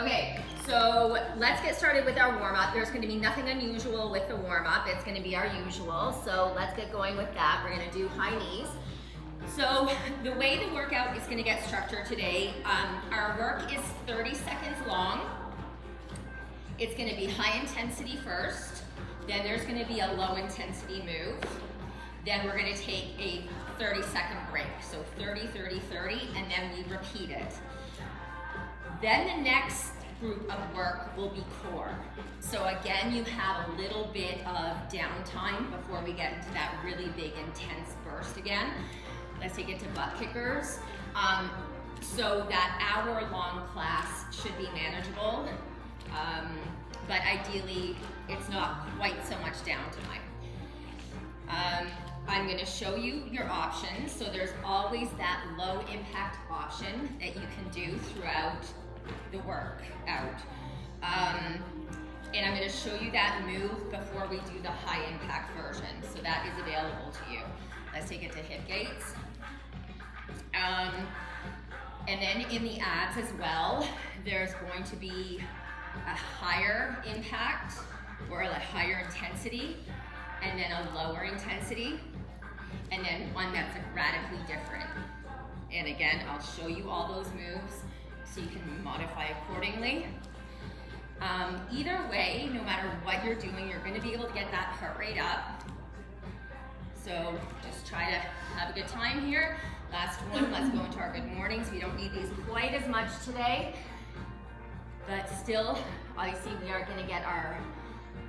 Okay, so let's get started with our warm-up. There's gonna be nothing unusual with the warm-up. It's gonna be our usual. So let's get going with that. We're gonna do high knees. So the way the workout is gonna get structured today, our work is 30 seconds long. It's gonna be high intensity first. Then there's gonna be a low intensity move. Then we're gonna take a 30-second break. So 30, 30, 30, and then we repeat it. Then the next group of work will be core. So again, you have a little bit of downtime before we get into that really big intense burst again. Let's take it to butt kickers. So that hour-long class should be manageable, but ideally it's not quite so much downtime. I'm gonna show you your options. So there's always that low impact option that you can do throughout the workout. And I'm gonna show you that move before we do the high impact version. So that is available to you. Let's take it to hip gates. And then in the abs as well, there's going to be a higher impact or a higher intensity, and then a lower intensity, and then one that's radically different. And again, I'll show you all those moves so you can modify accordingly. Either way, no matter what you're doing, you're gonna be able to get that heart rate up. So just try to have a good time here. Last one, let's go into our good mornings. We don't need these quite as much today, but still, obviously we are gonna get our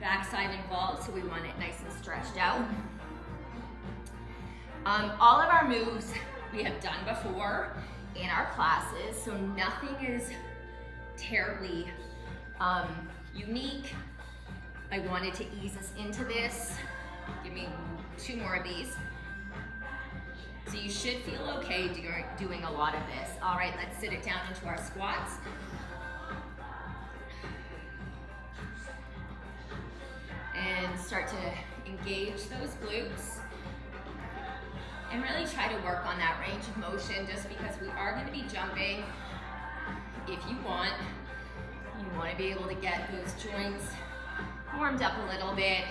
backside involved, so we want it nice and stretched out. All of our moves we have done before in our classes, so nothing is terribly unique. I wanted to ease us into this. Give me 2 more of these. So you should feel okay doing a lot of this. All right, let's sit it down into our squats. And start to engage those glutes. And really try to work on that range of motion, just because we are going to be jumping. If you want to be able to get those joints warmed up a little bit.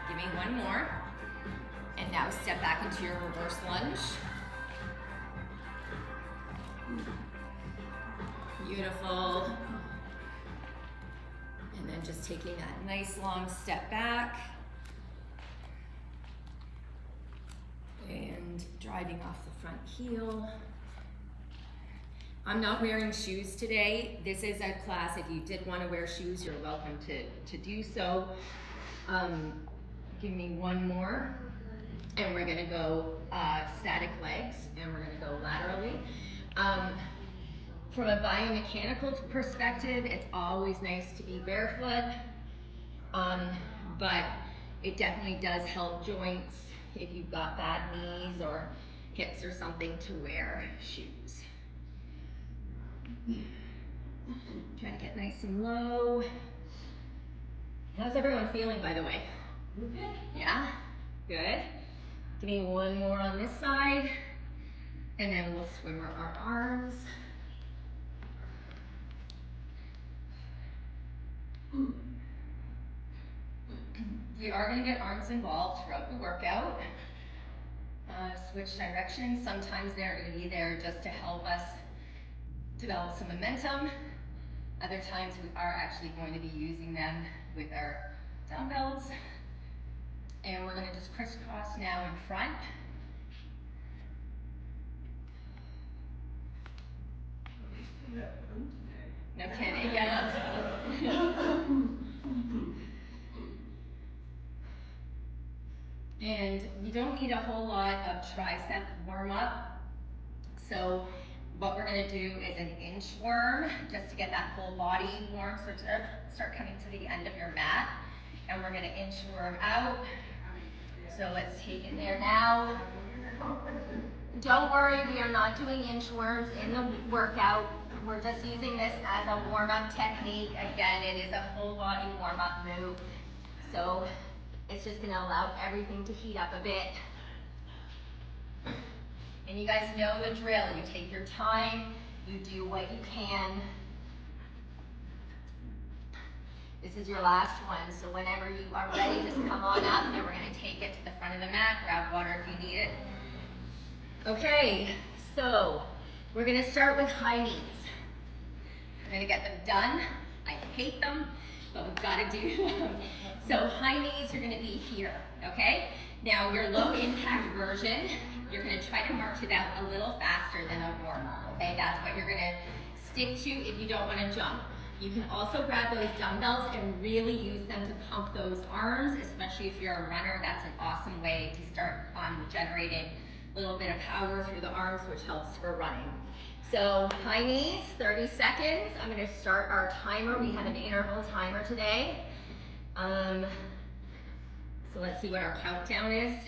Give me 1 more. And now step back into your reverse lunge. Beautiful. And then just taking that nice long step back. And driving off the front heel. I'm not wearing shoes today. This is a class, if you did want to wear shoes, you're welcome to do so. Give me 1 more. And we're gonna go static legs, and we're gonna go laterally. From a biomechanical perspective, it's always nice to be barefoot, but it definitely does help joints if you've got bad knees or hips or something to wear shoes. Try to get nice and low. How's everyone feeling, by the way? Yeah? Good. Give me 1 more on this side, and then we'll swim our arms. We are going to get arms involved throughout the workout. Switch directions. Sometimes they're going to be there just to help us develop some momentum. Other times we are actually going to be using them with our dumbbells. And we're going to just crisscross now in front. No kidding, yeah. And you don't need a whole lot of tricep warm up. So what we're gonna do is an inchworm, just to get that whole body warm, so to start coming to the end of your mat. And we're gonna inchworm out. So let's take it there now. Don't worry, we are not doing inchworms in the workout. We're just using this as a warm-up technique. Again, it is a whole body warm-up move. So it's just gonna allow everything to heat up a bit. And you guys know the drill. You take your time, You do what you can. This is your last one, so whenever you are ready, just come on up, and we're gonna take it to the front of the mat, grab water if you need it. Okay, so we're gonna start with high knees. We're gonna get them done. I hate them, but we've gotta do them. So high knees are gonna be here, okay? Now your low impact version, you're gonna try to march it out a little faster than a normal, okay? That's what you're gonna stick to if you don't wanna jump. You can also grab those dumbbells and really use them to pump those arms, especially if you're a runner. That's an awesome way to start generating a little bit of power through the arms, which helps for running. So high knees, 30 seconds. I'm gonna start our timer. We have an interval timer today. So let's see what our countdown is.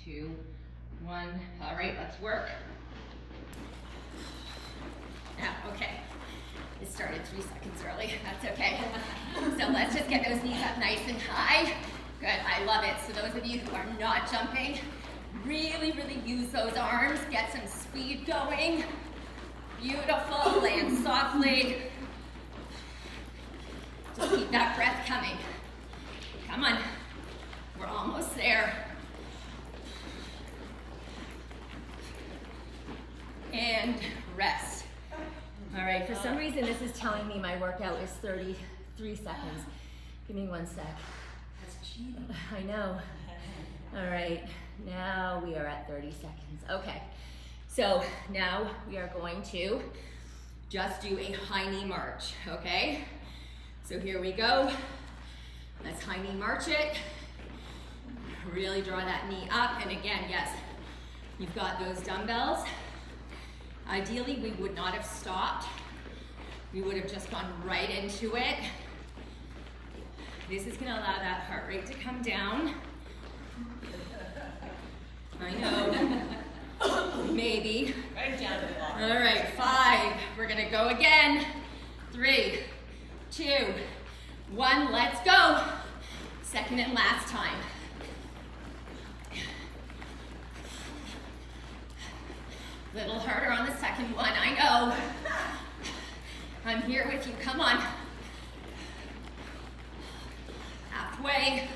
2, 1, all right, let's work. Okay. It started 3 seconds early, that's okay. So let's just get those knees up nice and high. Good, I love it. So those of you who are not jumping, really, really use those arms, get some speed going. Beautiful, land softly. Just keep that breath coming. Come on, we're almost there. And rest. All right, for some reason this is telling me my workout is 33 seconds. Give me 1 sec. That's cheating. I know. All right, now we are at 30 seconds. Okay, so now we are going to just do a high knee march, okay? So here we go. Let's high knee march it. Really draw that knee up, and again, yes, you've got those dumbbells. Ideally, we would not have stopped. We would have just gone right into it. This is gonna allow that heart rate to come down. I know, maybe. Right down to the bottom. All right, 5, we're gonna go again. 3, 2, 1, let's go. Second and last time. Little harder on the second one, I know. I'm here with you, come on. Halfway,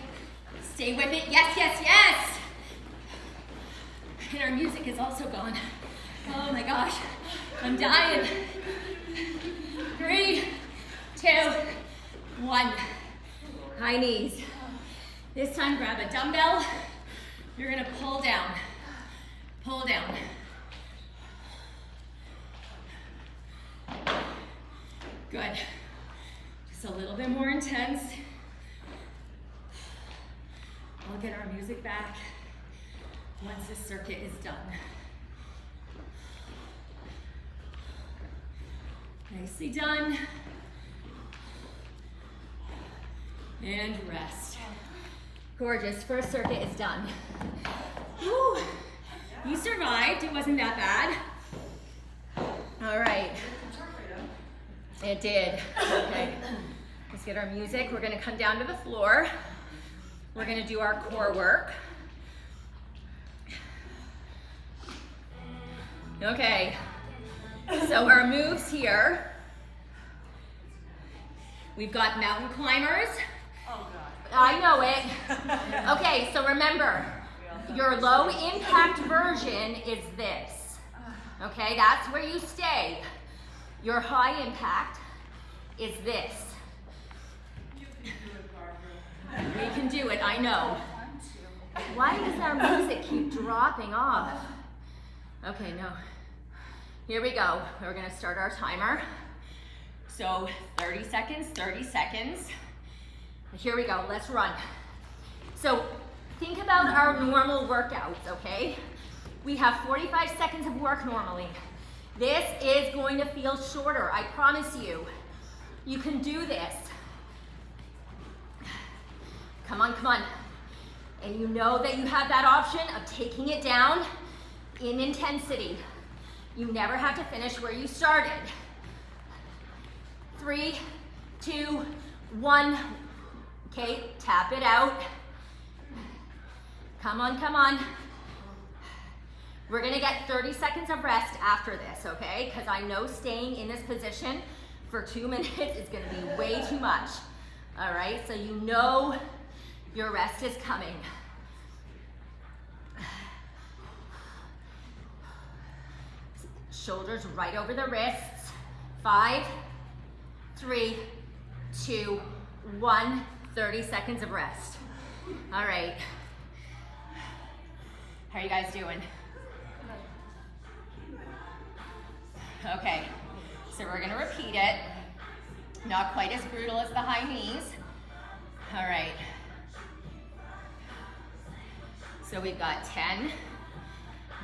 stay with it, yes, yes, yes. And our music is also gone. Oh my gosh, I'm dying. 3, 2, 1. High knees. This time grab a dumbbell. You're gonna pull down. Pull down. Good. Just a little bit more intense. I'll get our music back once this circuit is done. Nicely done. And rest. Gorgeous, first circuit is done. Woo. You survived, it wasn't that bad. All right. It did. Okay. Let's get our music. We're gonna come down to the floor. We're gonna do our core work. Okay. So our moves here. We've got mountain climbers. Oh God. I know it. Okay, so remember, your low impact version is this. Okay, that's where you stay. Your high impact is this. We can do it, I know. Why does our music keep dropping off? Okay, no. Here we go. We're gonna start our timer. So 30 seconds, 30 seconds. Here we go, let's run. So think about our normal workouts, okay? We have 45 seconds of work normally. This is going to feel shorter, I promise you. You can do this. Come on, come on. And you know that you have that option of taking it down in intensity. You never have to finish where you started. 3, 2, 1. Okay, tap it out. Come on, come on. We're gonna get 30 seconds of rest after this, okay? Because I know staying in this position for 2 minutes is gonna be way too much. All right, so you know your rest is coming. Shoulders right over the wrists. 5, 3, 2, 1. 30 seconds of rest. All right. How are you guys doing? Okay, so we're gonna repeat it. Not quite as brutal as the high knees. All right. So we've got 10.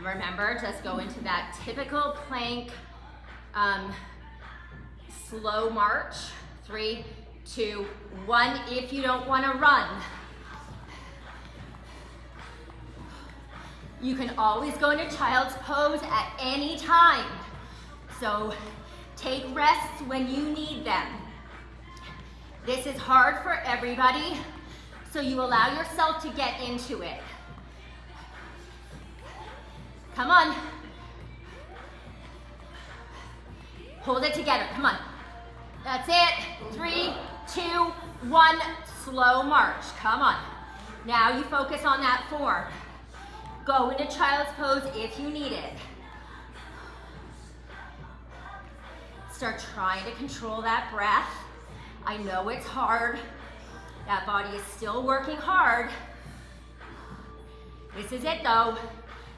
Remember, just go into that typical plank slow march. 3, 2, 1. If you don't want to run, you can always go into child's pose at any time. So take rests when you need them. This is hard for everybody, so you allow yourself to get into it. Come on. Hold it together, come on. That's it. 3, 2, 1, slow march, come on. Now you focus on that form. Go into child's pose if you need it. Start trying to control that breath. I know it's hard. That body is still working hard. This is it though.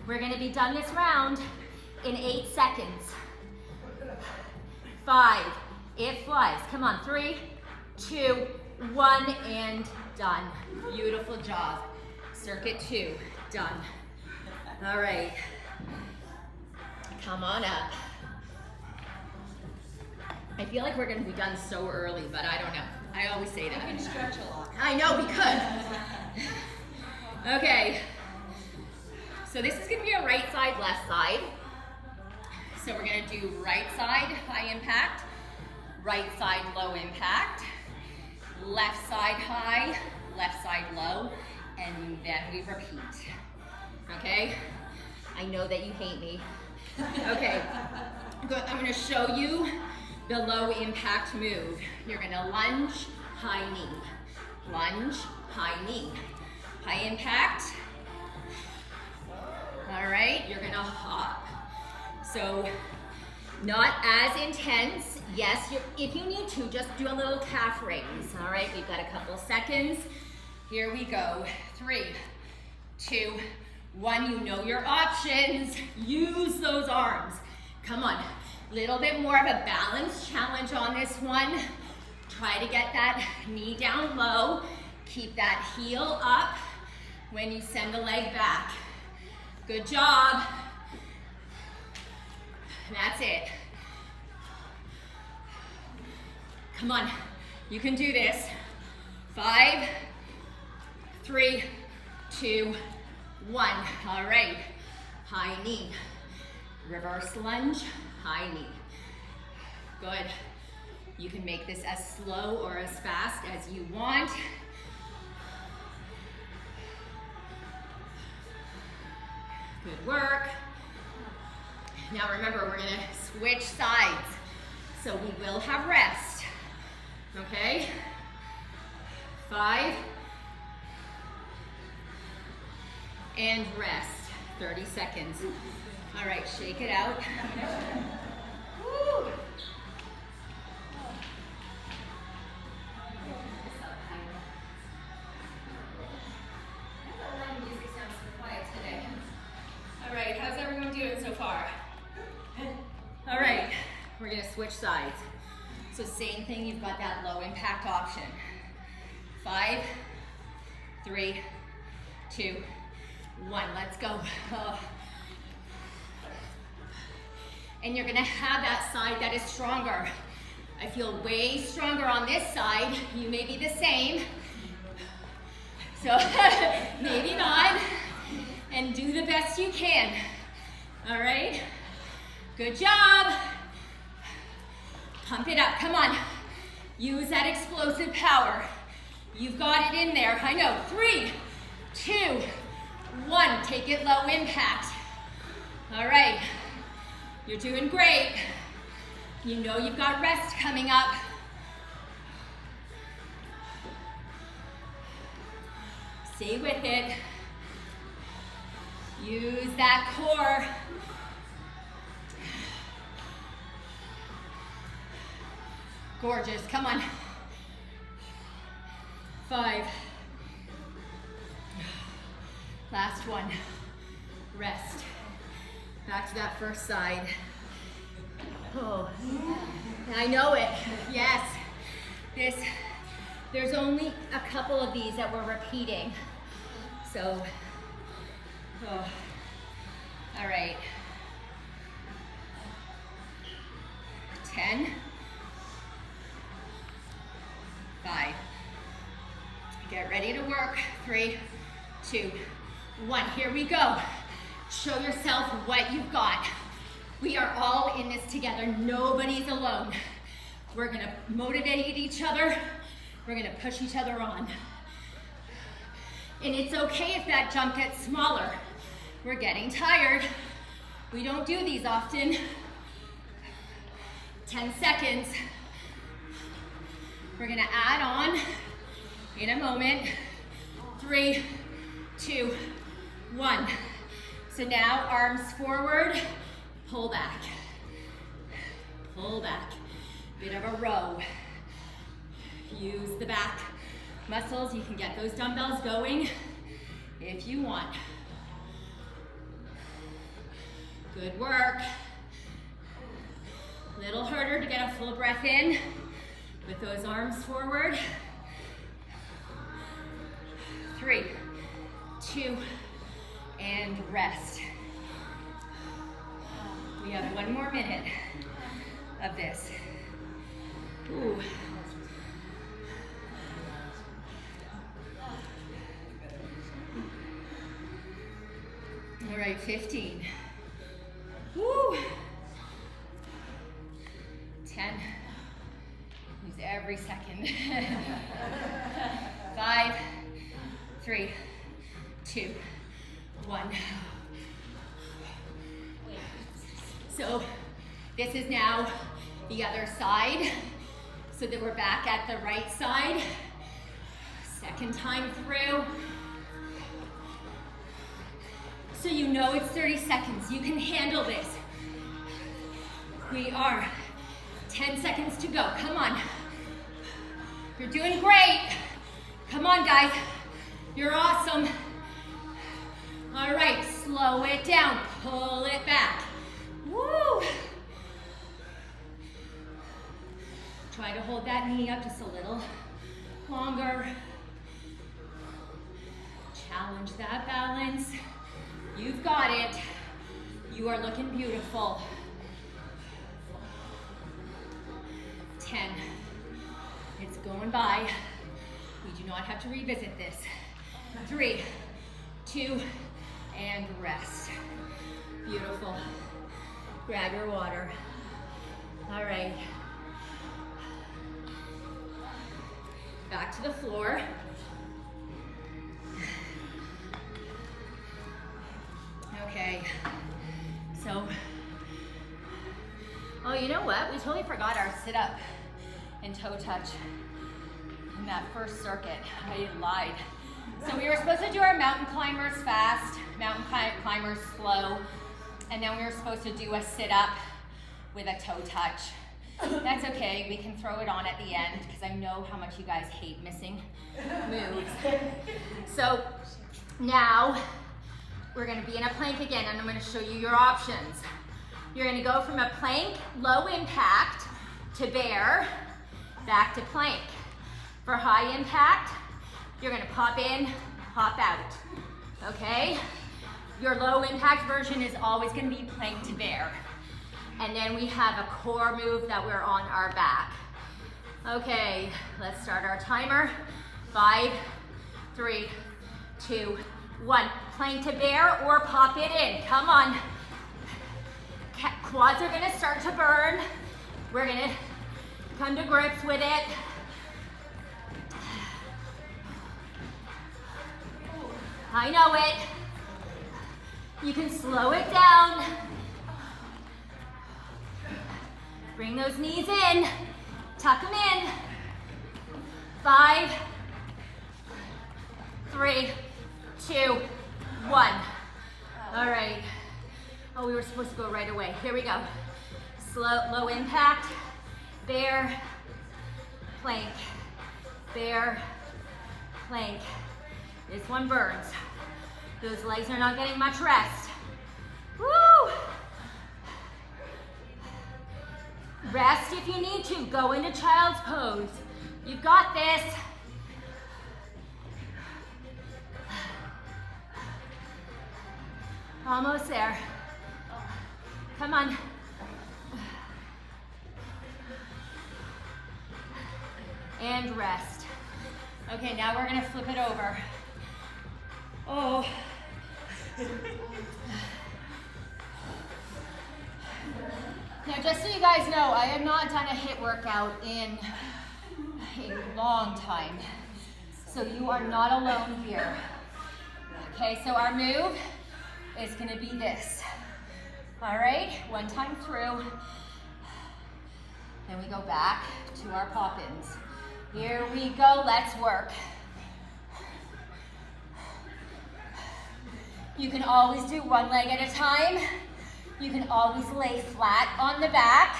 We're gonna be done this round in 8 seconds. 5, it flies. Come on, 3, 2, 1, and done. Beautiful job. Circuit 2, done. All right, come on up. I feel like we're gonna be done so early, but I don't know. I always say that. You can stretch a lot. I know we could. Okay, so this is gonna be a right side, left side. So we're gonna do right side, high impact, right side, low impact, left side high, left side low, and then we repeat. Okay? I know that you hate me. Okay, I'm gonna show you the low impact move. You're gonna lunge, high knee. Lunge, high knee. High impact. All right, you're gonna hop. So, not as intense. Yes, if you need to, just do a little calf raise. All right, we've got a couple seconds. Here we go. 3, 2, 1. You know your options. Use those arms. Come on. Little bit more of a balance challenge on this one. Try to get that knee down low. Keep that heel up when you send the leg back. Good job. That's it. Come on, you can do this. 5, 3, 2, 1. All right, high knee. Reverse lunge, high knee. Good. You can make this as slow or as fast as you want. Good work. Now remember, we're gonna switch sides. So we will have rest, okay? 5, and rest, 30 seconds. All right, shake it out. Woo. Music sounds so quiet today. All right, how's everyone doing so far? All right, we're gonna switch sides. So same thing, you've got that low impact option. 5, 3, 2, 1, let's go. And you're gonna have that side that is stronger. I feel way stronger on this side. You may be the same. So maybe not. And do the best you can. All right? Good job. Pump it up, come on. Use that explosive power. You've got it in there, I know. 3, 2, 1, take it low impact. All right, you're doing great. You know you've got rest coming up. Stay with it. Use that core. Gorgeous, come on. 5. Last one. Rest. Back to that first side. Oh, I know it. Yes. There's only a couple of these that we're repeating. So, oh. All right. 10. 5. Get ready to work. 3, 2, 1. Here we go. Show yourself what you've got. We are all in this together. Nobody's alone. We're gonna motivate each other. We're gonna push each other on. And it's okay if that jump gets smaller. We're getting tired. We don't do these often. 10 seconds. We're gonna add on in a moment. 3, 2, 1. So now arms forward, pull back. Pull back. Bit of a row. Use the back muscles. You can get those dumbbells going if you want. Good work. Little harder to get a full breath in with those arms forward. 3, 2, and rest. We have 1 more minute of this. Ooh. All right, 15. Woo. 10. Use every second. 5, 3, 2, 1. So this is now the other side, so that we're back at the right side. Second time through. So you know it's 30 seconds. You can handle this. We are 10 seconds to go. Come on. You're doing great. Come on, guys. You're awesome. All right, slow it down. Pull it back. Woo! Try to hold that knee up just a little longer. Challenge that balance. You've got it. You are looking beautiful. 10. It's going by. We do not have to revisit this. 3, 2, and rest. Beautiful. Grab your water. All right. Back to the floor. Okay. So, oh, you know what? We totally forgot our sit-up and toe touch in that first circuit. I lied. So we were supposed to do our mountain climbers fast, mountain climbers slow, and then we were supposed to do a sit-up with a toe touch. That's okay, we can throw it on at the end because I know how much you guys hate missing moves. So now we're gonna be in a plank again, and I'm gonna show you your options. You're gonna go from a plank, low impact, to bear, back to plank. For high impact, you're gonna pop in, pop out, okay? Your low impact version is always gonna be plank to bear. And then we have a core move that we're on our back. Okay, let's start our timer. 5, 3, 2, 1. Plank to bear or pop it in, come on. Quads are gonna start to burn. We're gonna come to grips with it. I know it. You can slow it down. Bring those knees in. Tuck them in. 5, 3, 2, 1. All right. Oh, we were supposed to go right away. Here we go. Slow, low impact. Bear, plank, bear, plank. This one burns. Those legs are not getting much rest. Woo! Rest if you need to. Go into child's pose. You've got this. Almost there. Come on. And rest. Okay, now we're gonna flip it over. Oh. Now, just so you guys know, I have not done a HIIT workout in a long time. So you are not alone here. Okay, so our move is gonna be this. All right, one time through. Then we go back to our pop-ins. Here we go, let's work. You can always do one leg at a time. You can always lay flat on the back.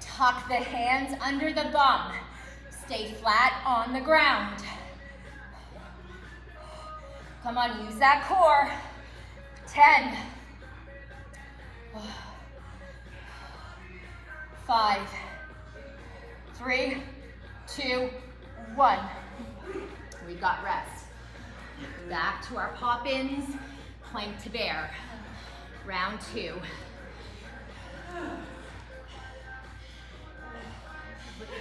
Tuck the hands under the bum. Stay flat on the ground. Come on, use that core. 10. 5, 3, 2, 1. We got rest. Back to our pop-ins, plank to bear. Round 2.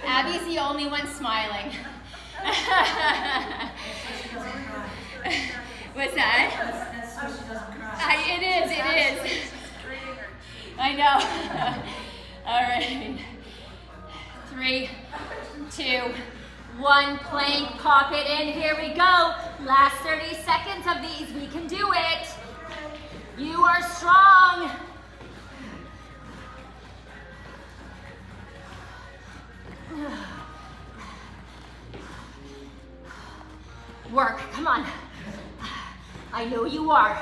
Abby's the only one smiling. What's that? That's so she doesn't cry. It is. I know. All right. 3, 2, 1. Plank, pop it in. Here we go. Last 30 seconds of these. We can do it. You are strong. Work, come on. I know you are.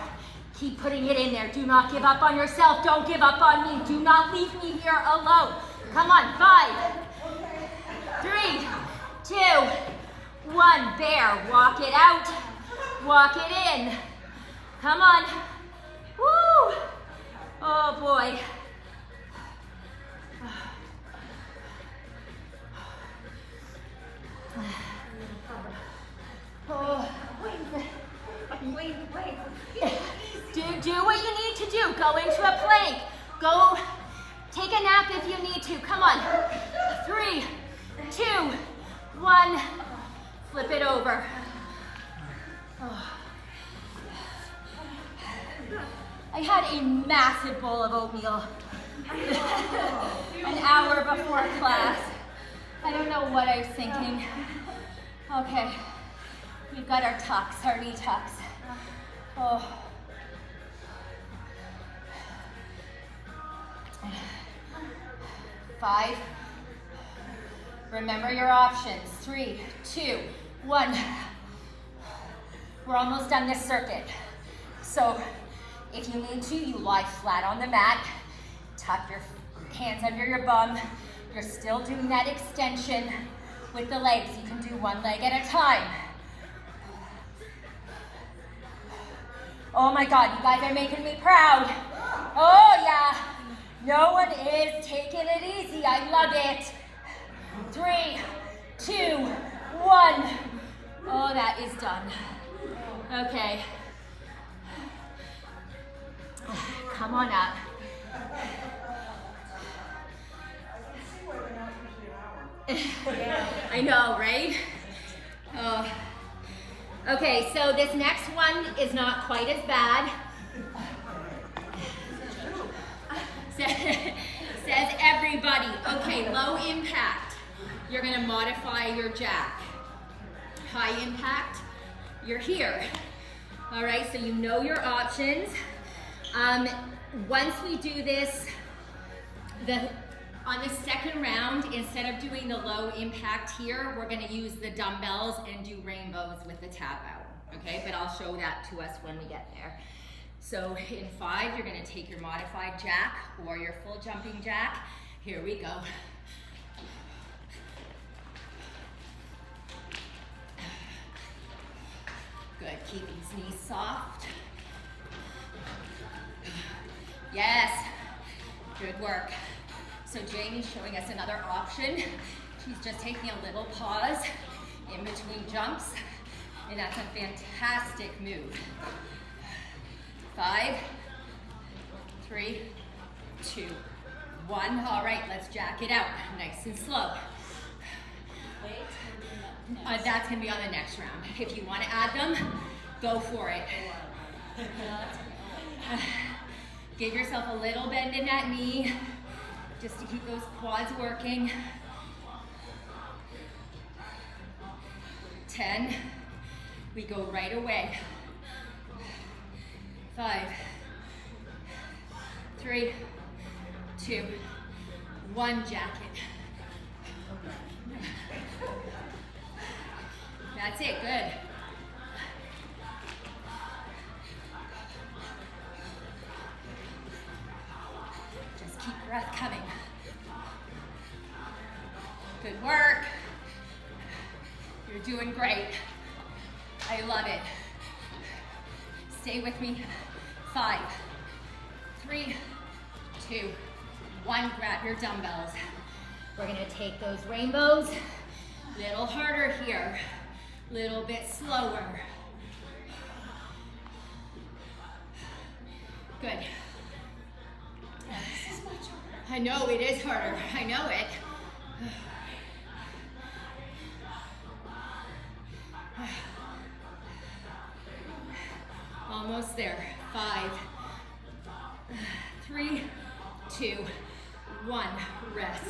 Keep putting it in there. Do not give up on yourself. Don't give up on me. Do not leave me here alone. Come on, 5, 3, 2, 1. Bear, walk it out. Walk it in. Come on. Woo! Oh boy. Oh. Wait. Do what you need to do. Go into a plank. Go take a nap if you need to. Come on. 3, 2, 1. Flip it over. Oh. I had a massive bowl of oatmeal an hour before class. I don't know what I was thinking. Okay, we've got our tucks, our knee tucks. Oh. Five. Remember your options. 3, 2, 1. We're almost done this circuit. So if you need to, you lie flat on the mat. Tuck your hands under your bum. You're still doing that extension with the legs. You can do one leg at a time. Oh my God, you guys are making me proud. Oh yeah, no one is taking it easy. I love it. 3, 2, 1. Oh, that is done. Okay. Come on up. I know, right? Oh. Okay, so this next one is not quite as bad. Says everybody. Okay, low impact. You're gonna modify your jack. High impact, you're here. All right, so you know your options. Once we do this, on the second round, instead of doing the low impact here, we're gonna use the dumbbells and do rainbows with the tap out, okay? But I'll show that to us when we get there. So in 5, you're gonna take your modified jack or your full jumping jack. Here we go. Good, keep these knees soft. Yes, good work. So Jamie's showing us another option. She's just taking a little pause in between jumps, and that's a fantastic move. 5, 3, 2, 1. All right, let's jack it out, nice and slow. That's gonna be on the next round. If you wanna add them, go for it. Give yourself a little bend in that knee, just to keep those quads working. 10, we go right away. 5, 3, 2, 1, jacket. That's it, good. Just keep breath coming. Good work. You're doing great. I love it. Stay with me. 5, 3, 2, 1. Grab your dumbbells. We're gonna take those rainbows. Little harder here. Little bit slower. Good. I know it is harder. I know it. Almost there. 5, 3, 2, 1. Rest.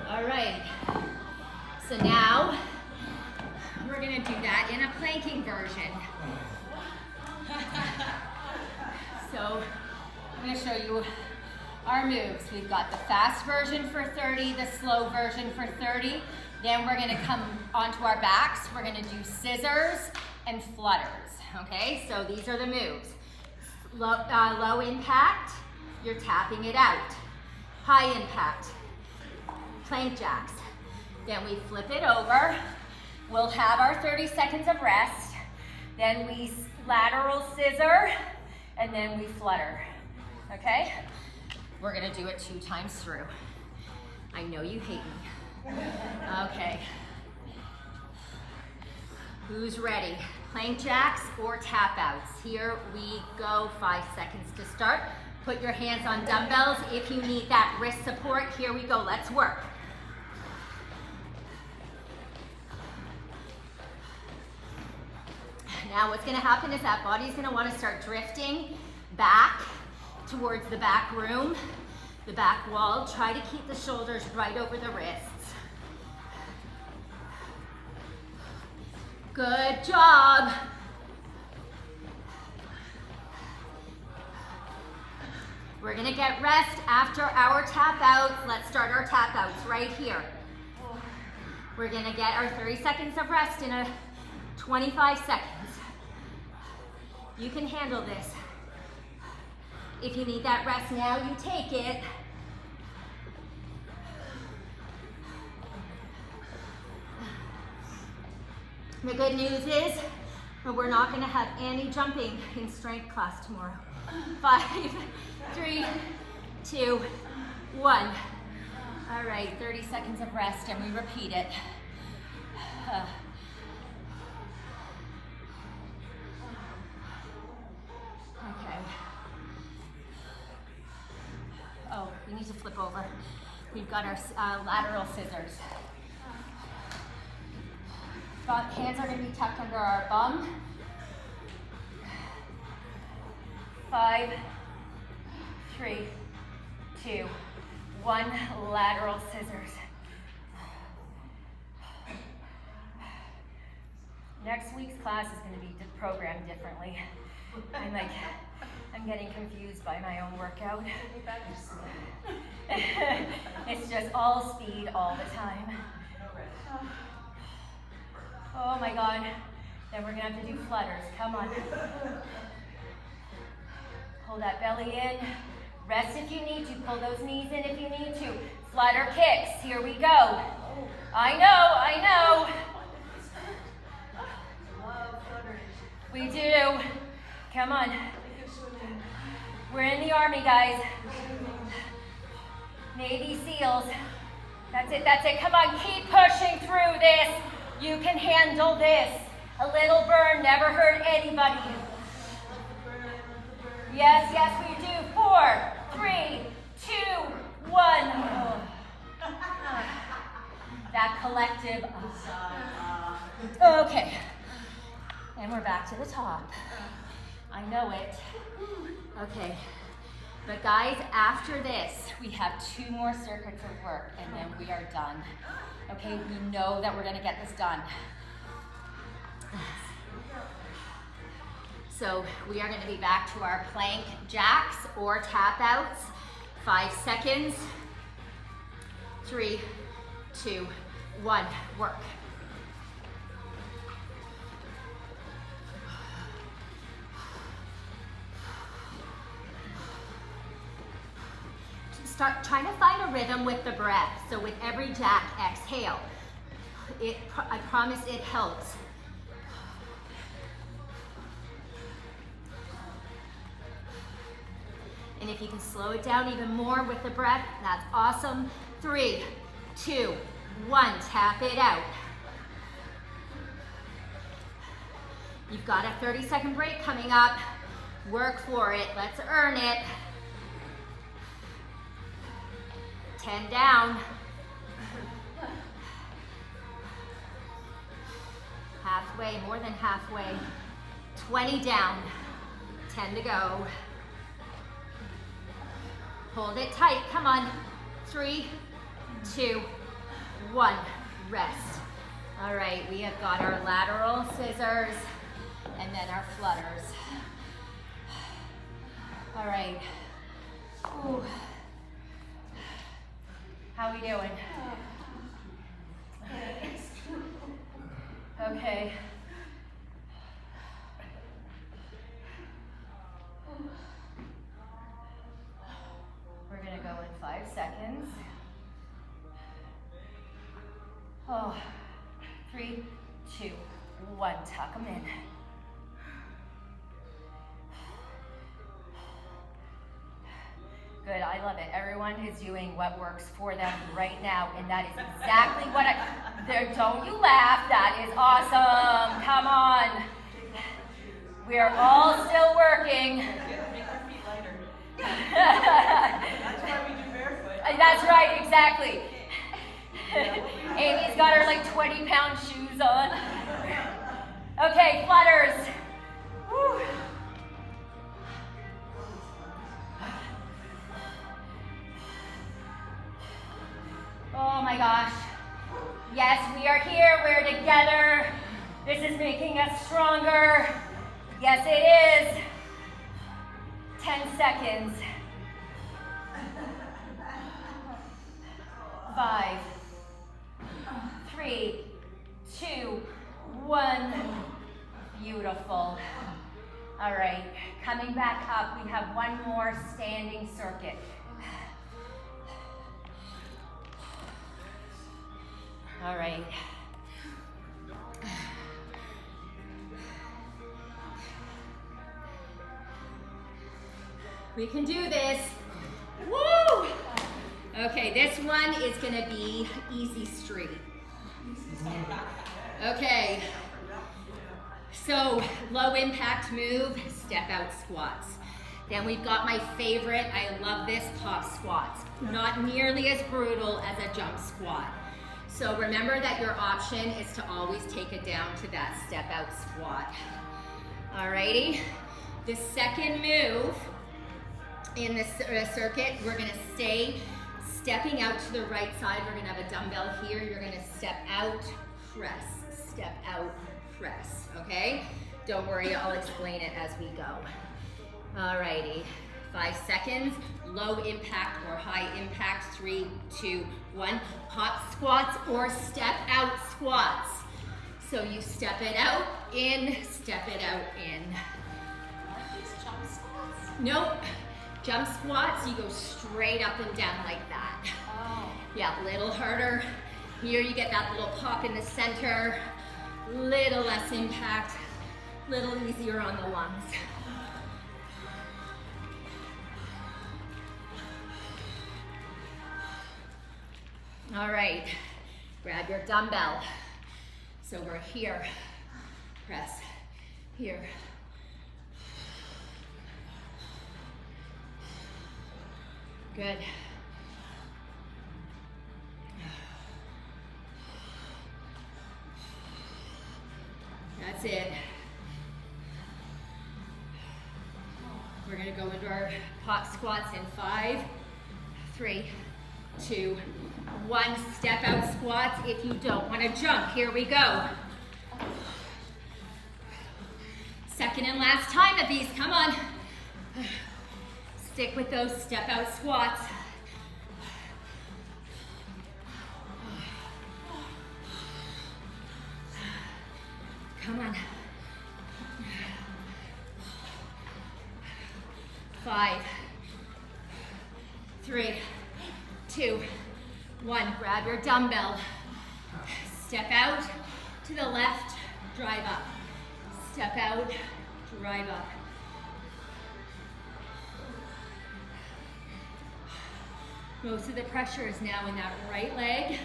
All right. So now we're gonna do that in a planking version. So I'm gonna show you our moves. We've got the fast version for 30, the slow version for 30. Then we're gonna come onto our backs. We're gonna do scissors and flutters, okay? So these are the moves. Low impact, you're tapping it out. High impact, plank jacks. Then we flip it over. We'll have our 30 seconds of rest. Then we lateral scissor, and then we flutter, okay? We're gonna do it 2 times through. I know you hate me. Okay. Who's ready? Plank jacks or tap outs? Here we go, 5 seconds to start. Put your hands on dumbbells. If you need that wrist support, here we go, let's work. Now what's gonna happen is that body's gonna wanna start drifting back towards the back room, the back wall. Try to keep the shoulders right over the wrists. Good job. We're gonna get rest after our tap outs. Let's start our tap outs right here. We're gonna get our 30 seconds of rest in a 25 seconds. You can handle this. If you need that rest now, you take it. The good news is we're not gonna have any jumping in strength class tomorrow. 5, 3, 2, 1. All right, 30 seconds of rest and we repeat it. Okay. Oh, we need to flip over. We've got our lateral scissors. Hands are going to be tucked under our bum. 5, 3, 2, 1. Lateral scissors. Next week's class is going to be programmed differently. I'm like I'm getting confused by my own workout. It's just all speed all the time. Oh my God. Then we're gonna have to do flutters. Come on. Pull that belly in. Rest if you need to. Pull those knees in if you need to. Flutter kicks. Here we go. I know. We do. Come on. We're in the Army, guys. Navy SEALs. That's it. Come on, keep pushing through this. You can handle this. A little burn never hurt anybody. Yes, we do. 4, 3, 2, 1. That collective. Okay. And we're back to the top. I know it. Okay. But guys, after this, we have 2 more circuits of work and then we are done. Okay, we know that we're gonna get this done. So we are gonna be back to our plank jacks or tap outs. 5 seconds. 3, 2, 1, work. Start trying to find a rhythm with the breath. So with every jack, exhale. I promise it helps. And if you can slow it down even more with the breath, that's awesome. 3, 2, 1, tap it out. You've got a 30-second break coming up. Work for it, let's earn it. 10 down. Halfway, more than halfway. 20 down, 10 to go. Hold it tight, come on. 3, 2, 1, rest. All right, we have got our lateral scissors and then our flutters. All right. Ooh. How we doing? Okay. We're gonna go in 5 seconds. Oh, 3, 2, 1, tuck them in. Good, I love it. Everyone is doing what works for them right now, and that is exactly what don't you laugh, that is awesome. Come on. We are all still working. Make our feet lighter. That's why we do barefoot. That's right, exactly. Amy's got her like 20-pound shoes on. Okay, flutters. Woo. Oh my gosh. Yes, we are here, we're together. This is making us stronger. Yes, it is. 10 seconds. 5, 3, 2, 1. Beautiful. All right, coming back up, we have one more standing circuit. All right. We can do this. Woo! Okay, this one is gonna be easy street. Okay. So, low impact move, step out squats. Then we've got my favorite, I love this, pop squats. Not nearly as brutal as a jump squat. So remember that your option is to always take it down to that step out squat. Alrighty, the second move in this circuit, we're gonna stay stepping out to the right side. We're gonna have a dumbbell here. You're gonna step out, press, step out, press, okay? Don't worry, I'll explain it as we go. Alrighty, 5 seconds, low impact or high impact, 3, 2, 1. Hop squats or step out squats. So you step it out, in, step it out, in. Jump squats? Nope, jump squats, you go straight up and down like that. Oh. Yeah, a little harder. Here you get that little pop in the center, little less impact, little easier on the lungs. All right, grab your dumbbell. So we're here, press, here. Good. That's it. We're gonna go into our pop squats in 5, 3, 2, 1. Step out squats if you don't want to jump. Here we go. Second and last time of these, come on. Stick with those step out squats. Come on. 5, 3, 2, 1. Grab your dumbbell. Step out to the left, drive up. Step out, drive up. Most of the pressure is now in that right leg.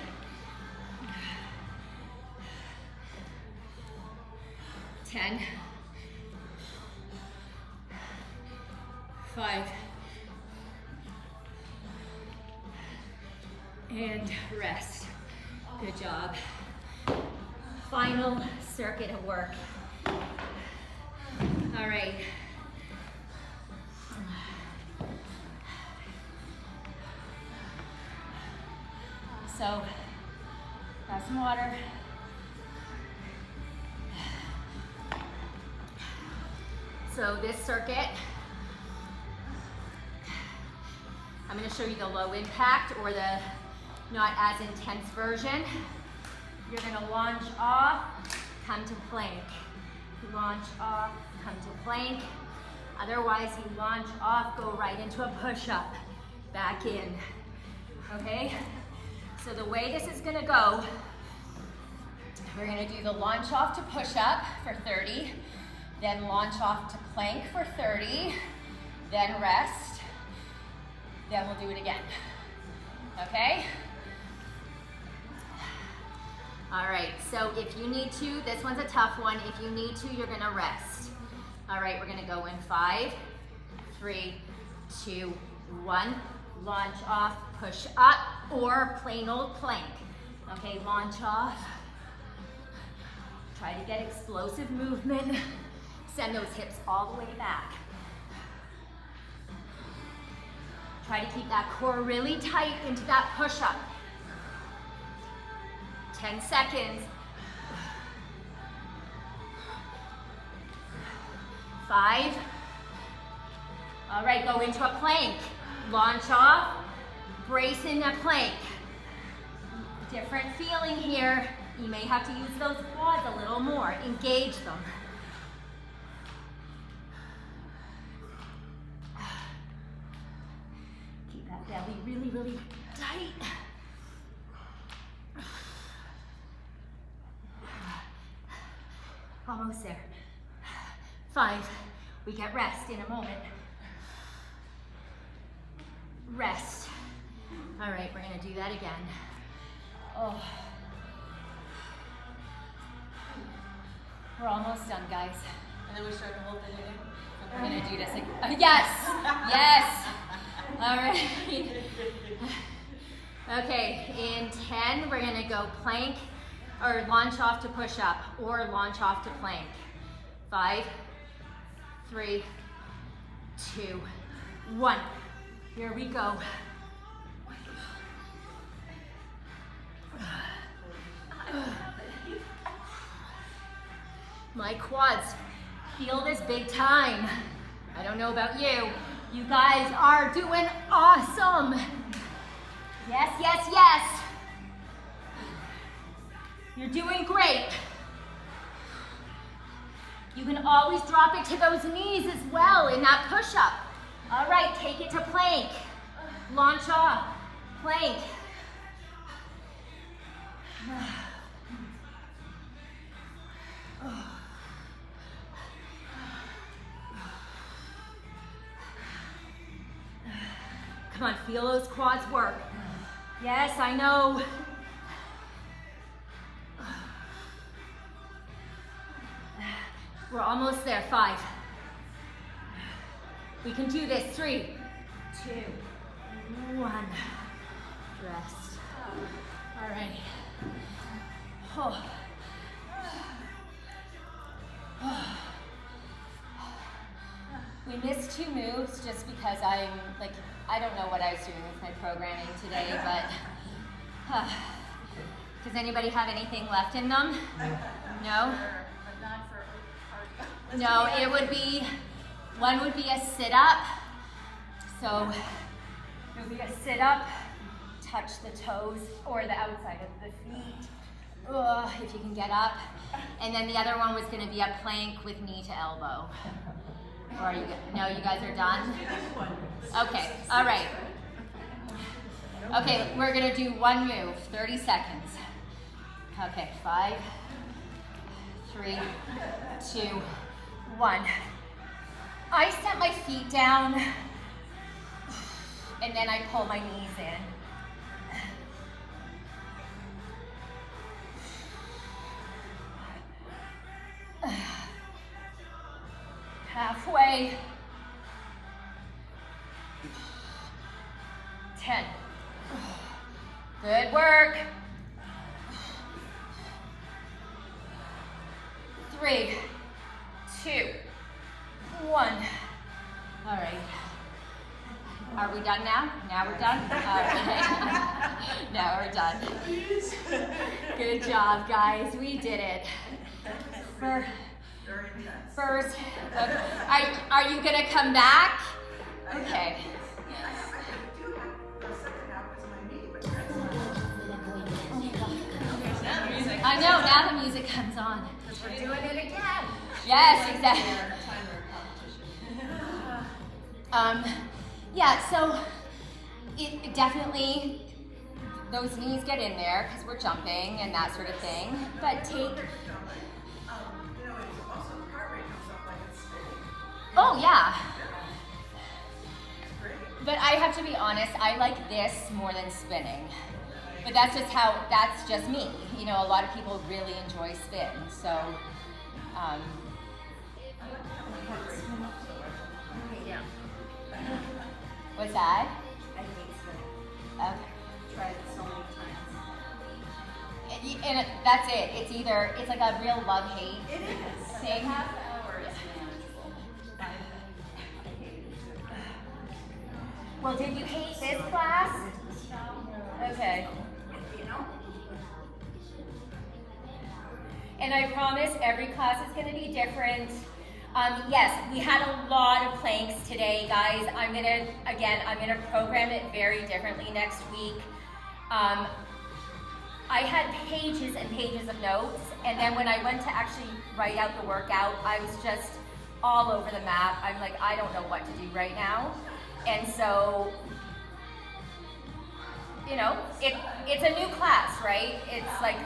10, 5, and rest. Good job. Final circuit of work. All right. So, grab some water. So this circuit, I'm going to show you the low impact or the not as intense version. You're going to launch off, come to plank. Launch off, come to plank. Otherwise, you launch off, go right into a push-up, back in. Okay? So the way this is going to go, we're going to do the launch off to push-up for 30. Then launch off to plank for 30, then rest, then we'll do it again, okay? All right, so if you need to, this one's a tough one, if you need to, you're gonna rest. All right, we're gonna go in 5, 3, 2, 1, launch off, push up, or plain old plank. Okay, launch off, try to get explosive movement. Send those hips all the way back. Try to keep that core really tight into that push-up. 10 seconds. 5. All right, go into a plank. Launch off, brace in a plank. Different feeling here. You may have to use those quads a little more. Engage them. Belly really, really tight. Almost there. 5. We get rest in a moment. Rest. All right, we're gonna do that again. Oh. We're almost done, guys. And then we start the whole thing again? We're gonna do this again. Yes, yes. All right. Okay, in 10, we're gonna go plank or launch off to push up or launch off to plank. 5, 3, 2, 1. Here we go. My quads feel this big time. I don't know about you. You guys are doing awesome. Yes, yes, yes. You're doing great. You can always drop it to those knees as well in that push-up. All right, take it to plank. Launch off, plank. Come on, feel those quads work. Yes, I know. We're almost there, 5. We can do this, 3, 2, 1. Rest. All right. Oh. We missed 2 moves just because I don't know what I was doing with my programming today, but does anybody have anything left in them? No? But not for cardio. No, it would be, one would be a sit-up. So it would be a sit-up, touch the toes or the outside of the feet, if you can get up. And then the other one was gonna be a plank with knee to elbow. Or are you, no, you guys are done? Okay, all right. Okay, we're gonna do 1 move, 30 seconds. Okay, 5, 3, 2, 1. I set my feet down and then I pull my knees in. Halfway. 10. Good work. 3, 2, 1. All right. Are we done now? Now we're done? All right. Now we're done. Good job, guys. We did it. First, are you gonna come back? Okay. I know, now the music comes on. We're doing it again. Yes, exactly. Yeah, so it definitely, those knees get in there because we're jumping and that sort of thing. But oh yeah. But I have to be honest, I like this more than spinning. But that's just me. You know, a lot of people really enjoy spin, so. Yeah. What's that? I hate spinning. Okay. Tried it so many times. And that's it. It's like a real love-hate It is. thing. Half hour is manageable. Well, did you hate this class? Okay. You know? And I promise every class is going to be different. Yes, we had a lot of planks today, guys. I'm gonna program it very differently next week. I had pages and pages of notes, and then when I went to actually write out the workout, I was just all over the map. I'm like, I don't know what to do right now. And so, you know, it's a new class, right? It's like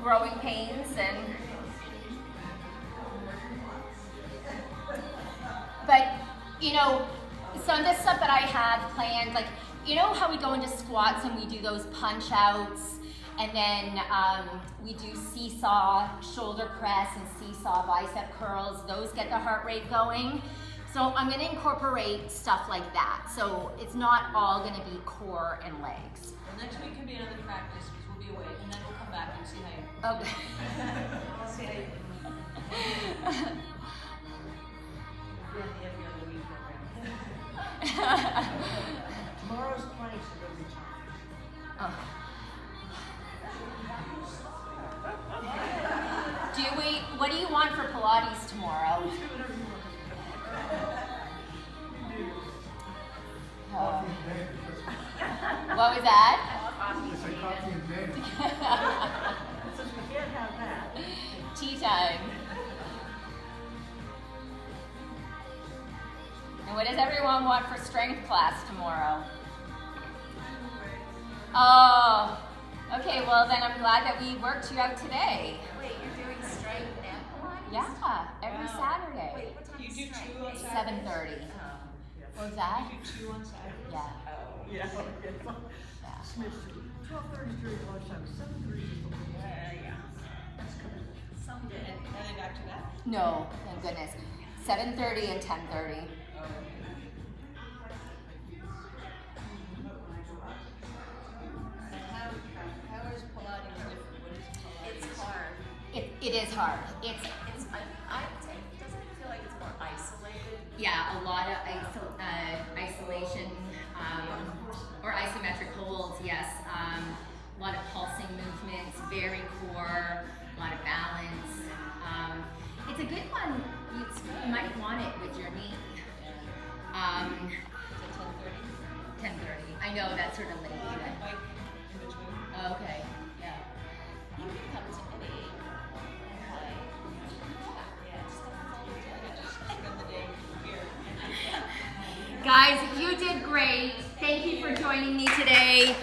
growing pains but you know, some of the stuff that I have planned, like, you know how we go into squats and we do those punch outs, and then we do seesaw shoulder press and seesaw bicep curls. Those get the heart rate going. So I'm gonna incorporate stuff like that. So it's not all gonna be core and legs. Well, next week can be another practice because we'll be away, and then we'll come back and see how you. Okay. I'll see how you. Yeah, every other week program. Tomorrow's planks are gonna be tough. Oh. What do you want for Pilates tomorrow? What was that? It's like coffee and bacon. Since we can't have that. Tea time. And what does everyone want for strength class tomorrow? Oh, okay, well then I'm glad that we worked you out today. Wait, you're doing strength and Pilates? Yeah, every Saturday. Wait, what time You is do strength? 2 on Saturday? 7:30. Oh. What was that? You do 2 on Saturday? Yeah. Oh. Yeah. Yeah. Smith Street, 12:30 during lunchtime, 7:30 is the whole day. Yeah. That's coming. Someday. And are they back to that? No, thank goodness. 7:30 and 10:30. Oh. And how is Pilates different? What is Pilates? It's hard. It is hard. It's I'd say, doesn't it feel like it's more isolated? yeah, a lot of isolation or isometric holds. Yes, a lot of pulsing movements, very core, a lot of balance. It's a good one. You might want it with your knee. Is it 10:30? 10:30. I know that's sort of late. Well, I can bike in between. Oh, okay. Yeah. You can come to any and play. Yeah, just a full day. I just spend the day here. Guys, you did great. Thank you for joining me today.